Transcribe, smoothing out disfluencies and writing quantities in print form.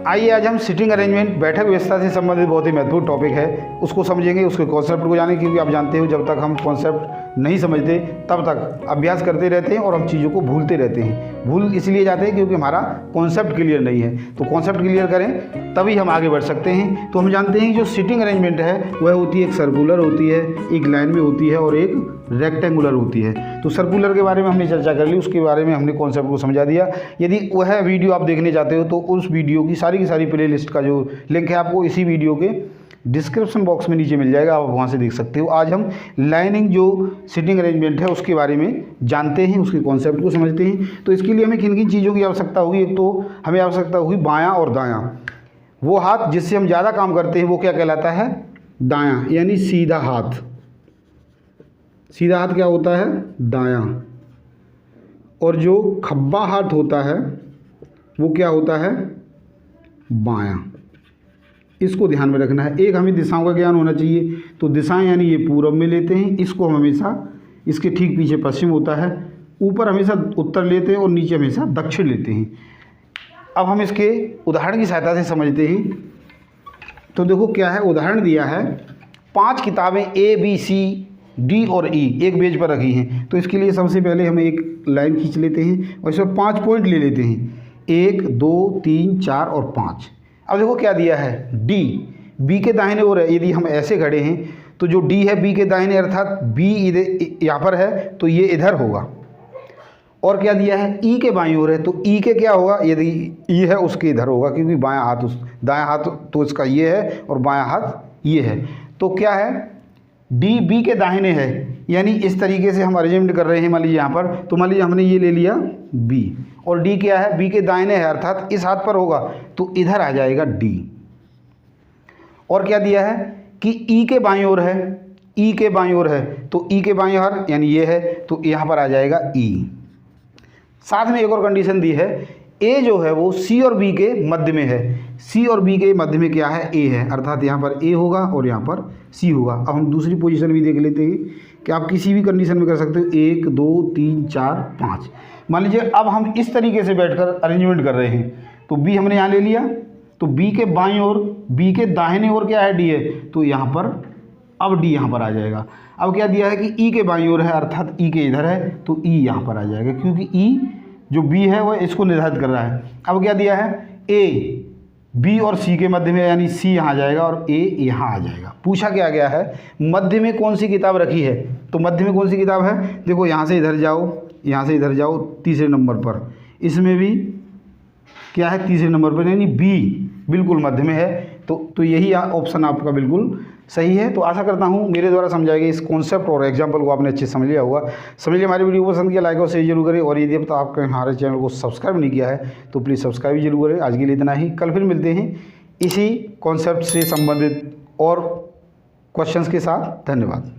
आइए आज हम सिटिंग अरेंजमेंट, बैठक व्यवस्था से संबंधित बहुत ही महत्वपूर्ण टॉपिक है, उसको समझेंगे, उसके कॉन्सेप्ट को जानेंगे। क्योंकि आप जानते हो जब तक हम कॉन्सेप्ट नहीं समझते तब तक अभ्यास करते रहते हैं और हम चीज़ों को भूलते रहते हैं। भूल इसलिए जाते हैं क्योंकि हमारा कॉन्सेप्ट क्लियर नहीं है। तो कॉन्सेप्ट क्लियर करें तभी हम आगे बढ़ सकते हैं। तो हम जानते हैं जो सिटिंग अरेंजमेंट है वह होती है, एक सर्कुलर होती है, एक लाइन में होती है और एक रेक्टेंगुलर होती है। तो सर्कुलर के बारे में हमने चर्चा कर ली, उसके बारे में हमने कॉन्सेप्ट को समझा दिया। यदि वह वीडियो आप देखने चाहते हो तो उस वीडियो की सारी प्लेलिस्ट का जो लिंक है आपको इसी वीडियो के डिस्क्रिप्शन बॉक्स में नीचे मिल जाएगा, आप वहाँ से देख सकते हो। आज हम लाइनिंग जो सिटिंग अरेंजमेंट है उसके बारे में जानते हैं, उसके कॉन्सेप्ट को समझते हैं। तो इसके लिए हमें किन किन चीज़ों की आवश्यकता होगी? एक तो हमें आवश्यकता होगी बायां और दायां। वो हाथ जिससे हम ज़्यादा काम करते हैं वो क्या कहलाता है? दायां, यानी सीधा हाथ। सीधा हाथ क्या होता है? दायां। और जो खब्बा हाथ होता है वो क्या होता है? बायां। इसको ध्यान में रखना है। एक हमें दिशाओं का ज्ञान होना चाहिए। तो दिशाएं यानी ये पूरब में लेते हैं, इसको हम हमेशा, इसके ठीक पीछे पश्चिम होता है, ऊपर हमेशा उत्तर लेते हैं और नीचे हमेशा दक्षिण लेते हैं। अब हम इसके उदाहरण की सहायता से समझते हैं। तो देखो क्या है, उदाहरण दिया है 5 किताबें ABCD और E एक पेज पर रखी हैं। तो इसके लिए सबसे पहले हम एक लाइन खींच लेते हैं और इसमें 5 पॉइंट ले लेते हैं, 1 2 3 4 और 5। अब देखो क्या दिया है, D B के दाहिने ओर है। यदि हम ऐसे खड़े हैं तो जो D है B के दाहिने, अर्थात B इधर यहाँ पर है तो ये इधर होगा। और क्या दिया है, E के बाईं ओर है तो E के क्या होगा, यदि E है उसके इधर होगा, क्योंकि बायां हाथ दायां हाथ तो इसका ये है और बायां हाथ ये है। तो क्या है, D B के दाहिने है, यानी इस तरीके से हम अरेंजमेंट कर रहे हैं। मान लीजिए यहाँ पर, तो मान लीजिए हमने ये ले लिया B और D क्या है, B के दाहिने है, अर्थात इस हाथ पर होगा तो इधर आ जाएगा D। और क्या दिया है कि E के बाईं ओर है, E के बाईं ओर है तो E के बाईं ओर यानी ये है तो यहाँ पर आ जाएगा E। साथ में एक और कंडीशन दी है, A जो है वो C और B के मध्य में है। C और B के मध्य में क्या है, A है, अर्थात यहाँ पर A होगा और यहाँ पर C होगा। अब हम दूसरी पोजीशन भी देख लेते हैं कि आप किसी भी कंडीशन में कर सकते हो, 1 2 3 4 5। मान लीजिए अब हम इस तरीके से बैठकर अरेंजमेंट कर रहे हैं। तो B हमने यहाँ ले लिया, तो B के बाईं ओर, B के दाहिने ओर क्या है, D है, तो यहाँ पर अब D यहाँ पर आ जाएगा। अब क्या दिया है कि E के बाईं ओर है, अर्थात E के इधर है तो E यहाँ पर आ जाएगा, क्योंकि E जो B है वह इसको निर्धारित कर रहा है। अब क्या दिया है, A B और C के मध्य में, यानी C यहाँ आ जाएगा और A यहाँ आ जाएगा। पूछा क्या गया है, मध्य में कौन सी किताब रखी है? तो मध्य में कौन सी किताब है, देखो यहाँ से इधर जाओ, यहाँ से इधर जाओ, तीसरे नंबर पर, इसमें भी क्या है, तीसरे नंबर पर, यानी B बिल्कुल मध्य में है। तो यही ऑप्शन आपका बिल्कुल सही है। तो आशा करता हूँ मेरे द्वारा समझाए गए इस कॉन्सेप्ट और एग्जाम्पल को आपने अच्छे से समझ लिया होगा। समझ लिया, हमारी वीडियो को पसंद किया, लाइक और शेयर जरूर करें। और यदि अब तक आपने हमारे चैनल को सब्सक्राइब नहीं किया है तो प्लीज़ सब्सक्राइब जरूर करें। आज के लिए इतना ही, कल फिर मिलते हैं इसी कॉन्सेप्ट से संबंधित और क्वेश्चंस के साथ। धन्यवाद।